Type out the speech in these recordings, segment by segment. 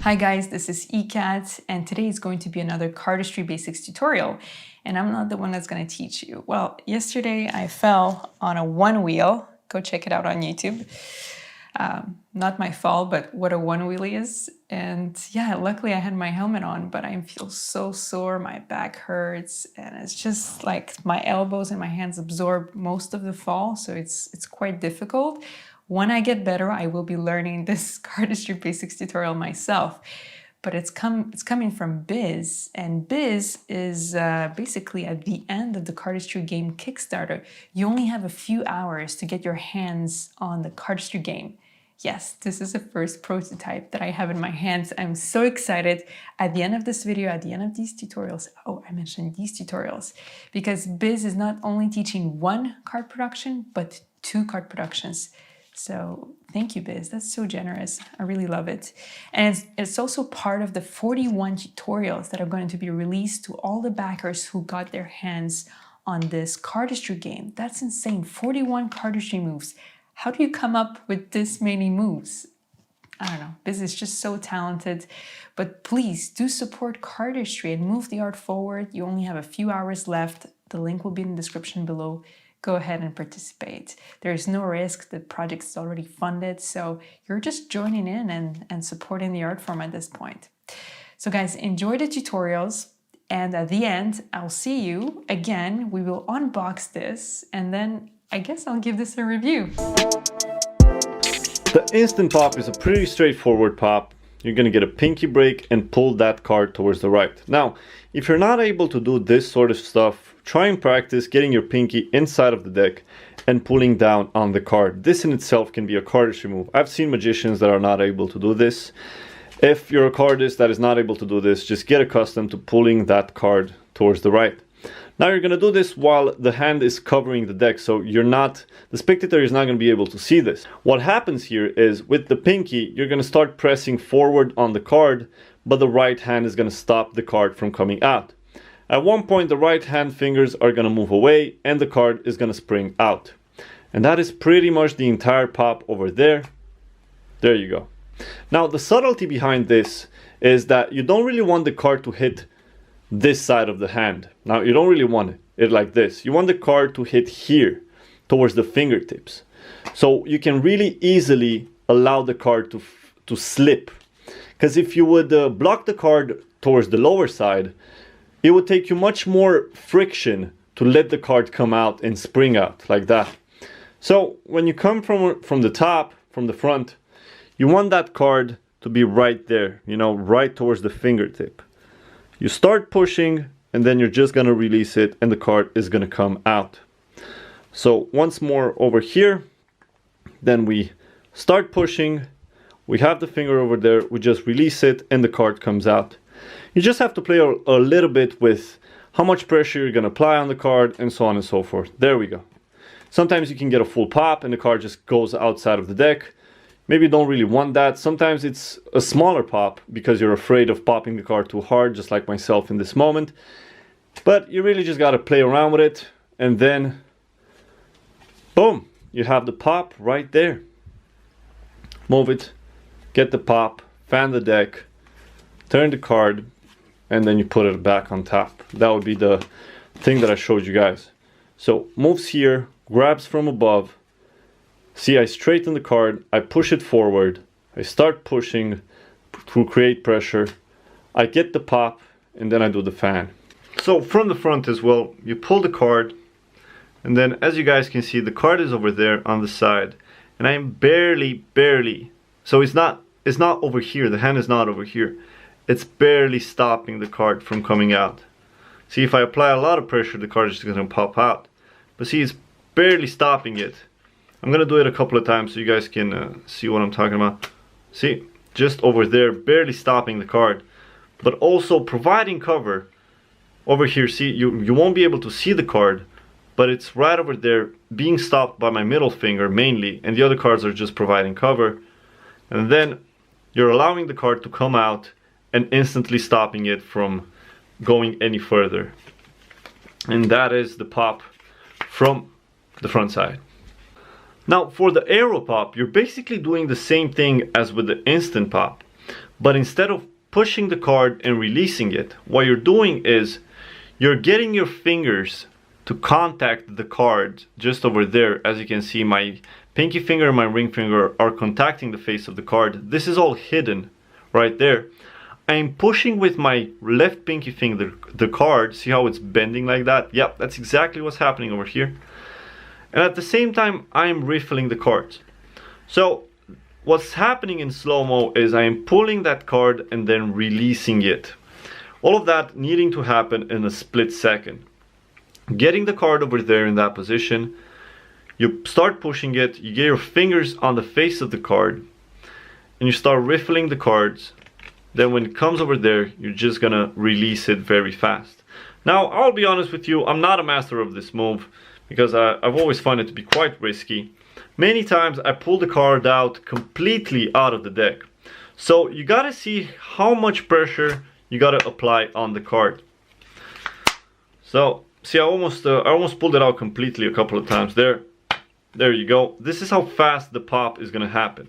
Hi guys, this is eCat, and today is going to be another Cardistry Basics tutorial, and I'm not the one that's going to teach you. Well, yesterday I fell on a one wheel. Go check it out on YouTube. Not my fault, but what a one wheelie is. And yeah, luckily I had my helmet on, but I feel so sore, my back hurts, and it's just like my elbows and my hands absorb most of the fall, so it's quite difficult. When I get better, I will be learning this Cardistry Basics tutorial myself. But it's coming from Biz, and Biz is basically at the end of the Cardistry game Kickstarter. You only have a few hours to get your hands on the Cardistry game. Yes, this is the first prototype that I have in my hands. I'm so excited. At the end of this video, at the end of these tutorials, oh, I mentioned these tutorials, because Biz is not only teaching one card production, but 2 card productions. So thank you, Biz. That's so generous. I really love it. And it's also part of the 41 tutorials that are going to be released to all the backers who got their hands on this Cardistry game. That's insane. 41 Cardistry moves. How do you come up with this many moves? I don't know. Biz is just so talented. But please do support Cardistry and move the art forward. You only have a few hours left. The link will be in the description below. Go ahead and participate. There is no risk. The project is already funded, so you're just joining in and supporting the art form at this point. So guys, enjoy the tutorials, and at the end, I'll see you again. We will unbox this, and then I guess I'll give this a review. The instant pop is a pretty straightforward pop. You're going to get a pinky break and pull that card towards the right. Now, if you're not able to do this sort of stuff, try and practice getting your pinky inside of the deck and pulling down on the card. This in itself can be a cardistry move. I've seen magicians that are not able to do this. If you're a cardist that is not able to do this, just get accustomed to pulling that card towards the right. Now you're going to do this while the hand is covering the deck, so the spectator is not going to be able to see this. What happens here is with the pinky, you're going to start pressing forward on the card, but the right hand is going to stop the card from coming out. At one point, the right hand fingers are going to move away and the card is going to spring out. And that is pretty much the entire pop over there. There you go. Now, the subtlety behind this is that you don't really want the card to hit this side of the hand. Now, you don't really want it like this. You want the card to hit here towards the fingertips. So you can really easily allow the card to slip. Because if you would block the card towards the lower side, it would take you much more friction to let the card come out and spring out like that. So when you come from the top, from the front, you want that card to be right there, you know, right towards the fingertip. You start pushing and then you're just going to release it and the card is going to come out. So once more over here, then we start pushing, we have the finger over there, we just release it and the card comes out. You just have to play a little bit with how much pressure you're going to apply on the card and so on and so forth. There we go. Sometimes you can get a full pop and the card just goes outside of the deck. Maybe you don't really want that. Sometimes it's a smaller pop because you're afraid of popping the card too hard, just like myself in this moment. But you really just got to play around with it, and then boom, you have the pop right there. Move it, get the pop, fan the deck, turn the card, and then you put it back on top. That would be the thing that I showed you guys. So moves here, grabs from above. See, I straighten the card, I push it forward, I start pushing to create pressure, I get the pop, and then I do the fan. So from the front as well, you pull the card, and then as you guys can see, the card is over there on the side, and I am barely, so it's not over here, the hand is not over here, it's barely stopping the card from coming out. See, if I apply a lot of pressure, the card is just going to pop out, but see, it's barely stopping it. I'm going to do it a couple of times so you guys can see what I'm talking about. See, just over there, barely stopping the card, but also providing cover. Over here, see, you won't be able to see the card, but it's right over there being stopped by my middle finger mainly, and the other cards are just providing cover. And then you're allowing the card to come out and instantly stopping it from going any further. And that is the pop from the front side. Now for the Airoh pop, you're basically doing the same thing as with the instant pop, But instead of pushing the card and releasing it, what you're doing is you're getting your fingers to contact the card just over there. As you can see, my pinky finger and my ring finger are contacting the face of the card. This is all hidden right there. I'm pushing with my left pinky finger the card. See how it's bending like that? Yep, that's exactly what's happening over here. And at the same time, I'm riffling the cards. So what's happening in slow-mo is I am pulling that card and then releasing it. All of that needing to happen in a split second. Getting the card over there in that position, you start pushing it, you get your fingers on the face of the card, and you start riffling the cards. Then when it comes over there, you're just gonna release it very fast. Now, I'll be honest with you, I'm not a master of this move because I've always found it to be quite risky. Many times I pull the card out completely out of the deck. So you gotta see how much pressure you gotta apply on the card. So, see, I almost pulled it out completely a couple of times there. There you go. This is how fast the pop is gonna happen.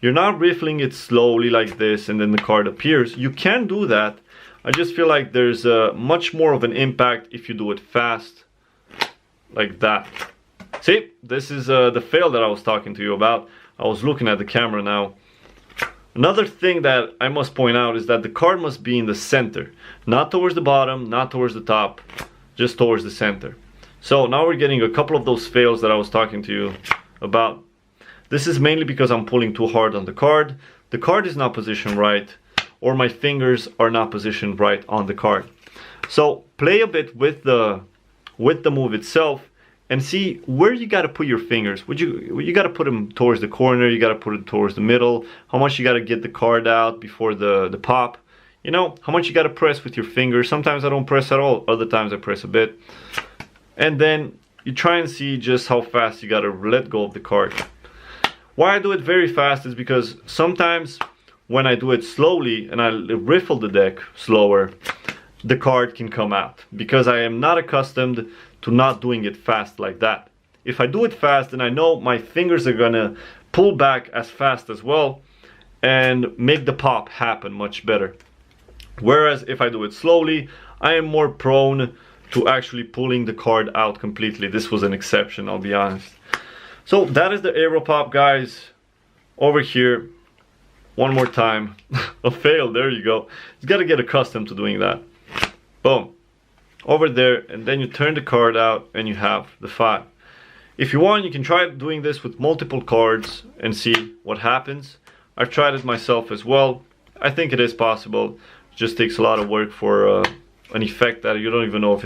You're not riffling it slowly like this and then the card appears. You can do that. I just feel like there's much more of an impact if you do it fast like that. See, this is the fail that I was talking to you about. I was looking at the camera now. Another thing that I must point out is that the card must be in the center. Not towards the bottom, not towards the top, just towards the center. So now we're getting a couple of those fails that I was talking to you about. This is mainly because I'm pulling too hard on the card. The card is not positioned right, or my fingers are not positioned right on the card. So play a bit with the move itself and see where you got to put your fingers. You got to put them towards the corner, you got to put it towards the middle, how much you got to get the card out before the pop. You know, how much you got to press with your fingers. Sometimes I don't press at all, other times I press a bit. And then you try and see just how fast you got to let go of the card. Why I do it very fast is because sometimes when I do it slowly and I riffle the deck slower, the card can come out because I am not accustomed to not doing it fast like that. If I do it fast, then I know my fingers are gonna pull back as fast as well and make the pop happen much better. Whereas if I do it slowly, I am more prone to actually pulling the card out completely. This was an exception, I'll be honest. So that is the Airoh pop, guys. Over here, one more time. A fail, there you go. You gotta get accustomed to doing that. Boom. Over there, and then you turn the card out and you have the 5. If you want, you can try doing this with multiple cards and see what happens. I've tried it myself as well. I think it is possible. It just takes a lot of work for an effect that you don't even know if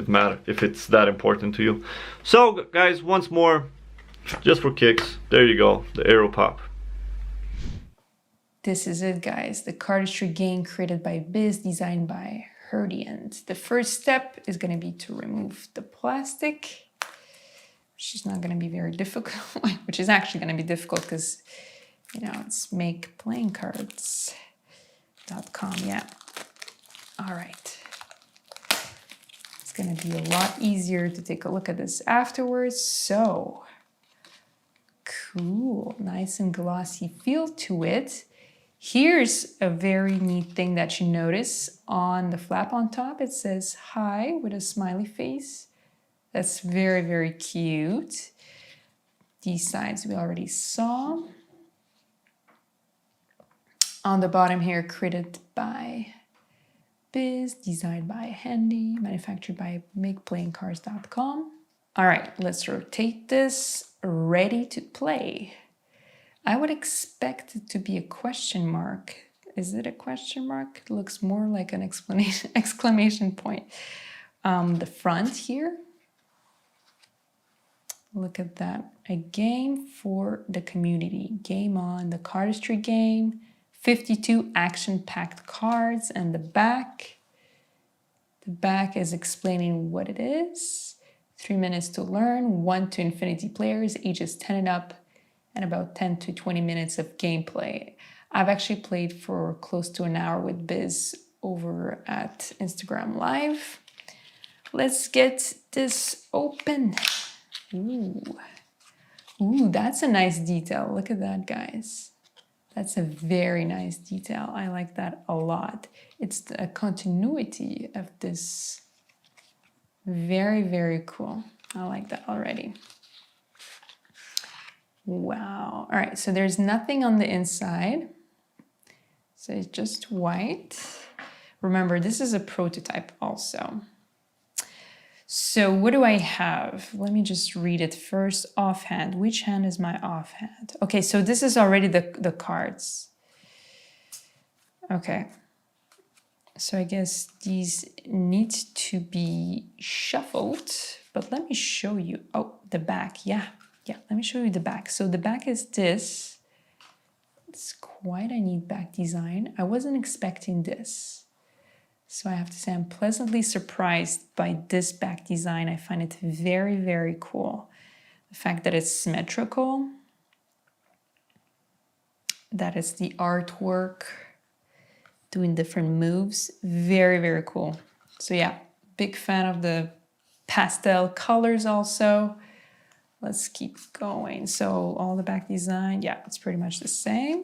it's that important to you. So guys, once more, just for kicks, there you go, the Airoh pop. This is it, guys. The cardistry game created by Biz, designed by Herdian. The first step is going to be to remove the plastic, which is not going to be very difficult, which is actually going to be difficult because, you know, it's makeplayingcards.com. Yeah. All right. It's going to be a lot easier to take a look at this afterwards. So cool, nice and glossy feel to it. Here's a very neat thing that you notice on the flap on top. It says hi with a smiley face. That's very, very cute. These sides we already saw. On the bottom here, created by Biz, designed by Handy, manufactured by makeplayingcards.com. All right, let's rotate this, ready to play. I would expect it to be a question mark. Is it a question mark? It looks more like an exclamation point. The front here. Look at that. A game for the community. Game on, the cardistry game. 52 action-packed cards, and the back. The back is explaining what it is. 3 minutes to learn, 1 to infinity players, ages 10 and up, and about 10 to 20 minutes of gameplay. I've actually played for close to an hour with Biz over at Instagram Live. Let's get this open. Ooh, that's a nice detail. Look at that, guys. That's a very nice detail. I like that a lot. It's the continuity of this. Very, very cool. I like that already. Wow. All right, so there's nothing on the inside. So it's just white. Remember, this is a prototype also. So what do I have? Let me just read it first offhand. Which hand is my offhand? Okay, so this is already the cards. Okay. So I guess these need to be shuffled, but let me show you. Oh, the back. Yeah, let me show you the back. So the back is this. It's quite a neat back design. I wasn't expecting this. So I have to say I'm pleasantly surprised by this back design. I find it very, very cool. The fact that it's symmetrical, that it's the artwork, doing different moves, very, very cool. So yeah, big fan of the pastel colors also. Let's keep going. So all the back design, yeah, it's pretty much the same.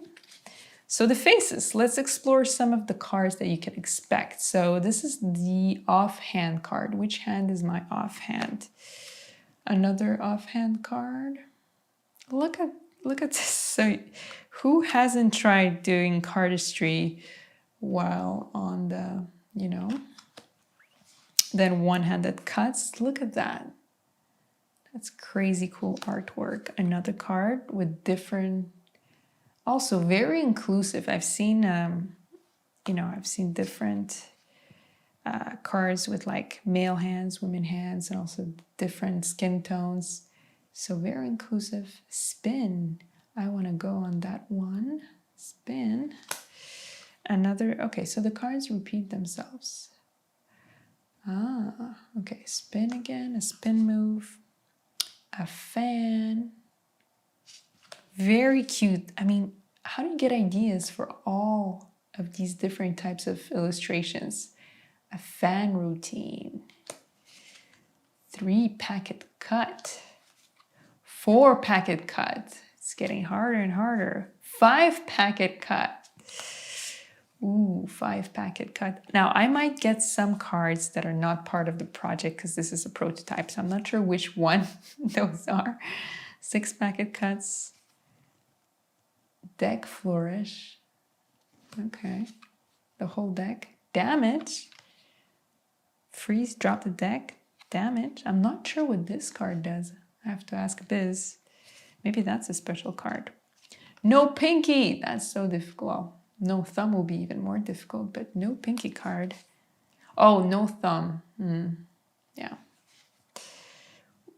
So the faces, let's explore some of the cards that you can expect. So this is the offhand card. Which hand is my offhand? Another offhand card. Look at this. So who hasn't tried doing cardistry while on the, then one-handed cuts? Look at that. That's crazy cool artwork. Another card with different, also very inclusive. I've seen, I've seen different cards with like male hands, women hands, and also different skin tones. So very inclusive. Spin. I want to go on that one. Spin. Another, okay, so the cards repeat themselves. Okay, spin again, a spin move, a fan. Very cute. I mean, how do you get ideas for all of these different types of illustrations? A fan routine, 3-packet cut, 4-packet cut. It's getting harder and harder. 5-packet cut. Ooh, 5-packet cut. Now, I might get some cards that are not part of the project because this is a prototype, so I'm not sure which one those are. 6-packet cuts. Deck Flourish. Okay. The whole deck. Damage. Freeze, drop the deck. Damage. I'm not sure what this card does. I have to ask Biz. Maybe that's a special card. No pinky. That's so difficult. Well, no thumb will be even more difficult, but no pinky card. Oh, no thumb. Yeah.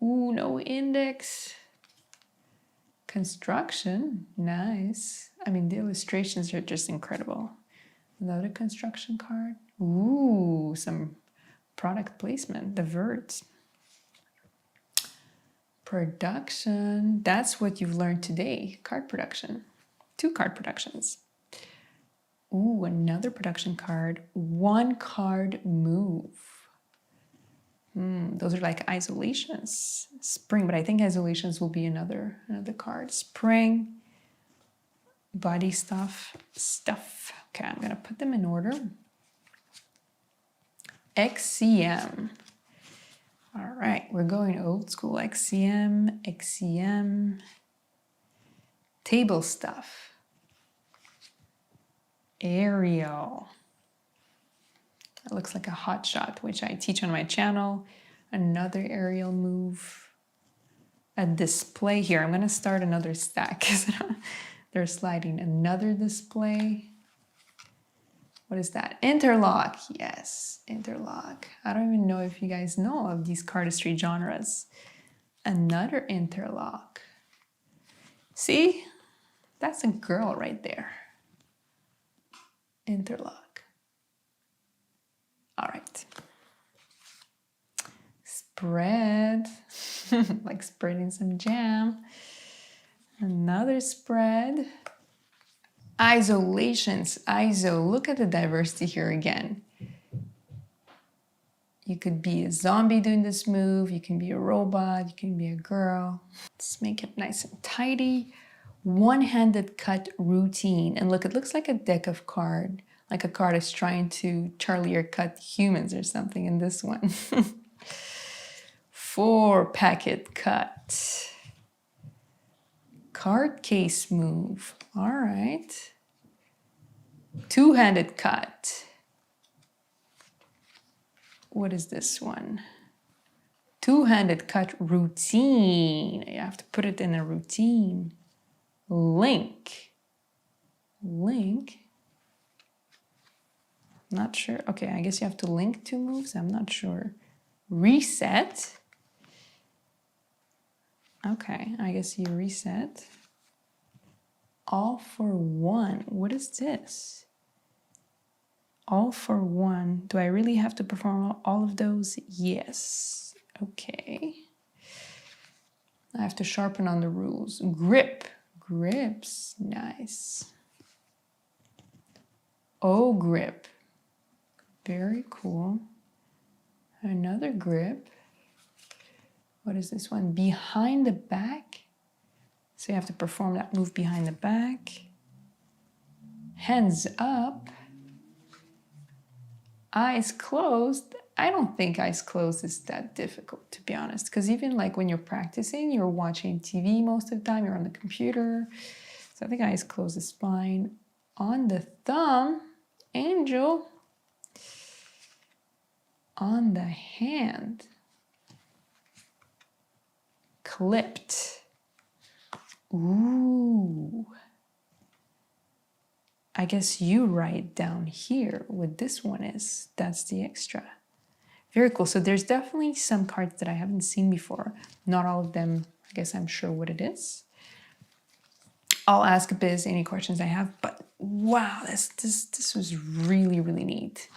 Ooh, no index. Construction. Nice. I mean, the illustrations are just incredible. Another construction card. Ooh, some product placement. The verts. Production. That's what you've learned today. Card production. 2 card productions. Ooh, another production card. 1 card move. Those are like isolations. Spring, but I think isolations will be another card. Spring. Body stuff. Okay, I'm gonna put them in order. XCM. All right, we're going old school. XCM. Table stuff. Airoh. That looks like a hot shot, which I teach on my channel. Another aerial move. A display here. I'm gonna start another stack because they're sliding. Another display. What is that? Interlock. Yes, interlock. I don't even know if you guys know of these cardistry genres. Another interlock. See? That's a girl right there. Interlock. All right. Spread. Like spreading some jam. Another spread. Isolations. ISO. Look at the diversity here again. You could be a zombie doing this move. You can be a robot. You can be a girl. Let's make it nice and tidy. One-handed cut routine. And look, it looks like a deck of cards, like a card is trying to Charlie or cut humans or something in this one. 4-packet cut. Card case move. All right. 2-handed cut. What is this one? 2-handed cut routine. You have to put it in a routine. Link. Not sure. Okay, I guess you have to link 2 moves. I'm not sure. Reset. Okay, I guess you reset. All for one. What is this? All for one. Do I really have to perform all of those? Yes. Okay. I have to sharpen on the rules. Grip. Grips. Nice. Oh, grip. Very cool. Another grip. What is this one? Behind the back. So you have to perform that move behind the back. Hands up. Eyes closed. I don't think eyes closed is that difficult, to be honest. Because even like when you're practicing, you're watching TV most of the time, you're on the computer. So I think eyes closed is fine. On the thumb, angel. On the hand, clipped. Ooh. I guess you write down here what this one is. That's the extra. Very cool. So there's definitely some cards that I haven't seen before. Not all of them, I guess I'm sure what it is. I'll ask Biz any questions I have, but wow, this was really, really neat.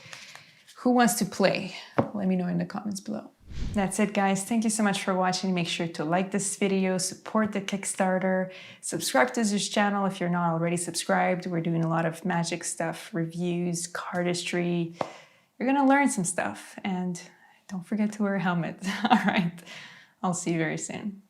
Who wants to play? Let me know in the comments below. That's it, guys. Thank you so much for watching. Make sure to like this video, support the Kickstarter, subscribe to this channel if you're not already subscribed. We're doing a lot of magic stuff, reviews, cardistry. You're gonna learn some stuff, and don't forget to wear a helmet. All right, I'll see you very soon.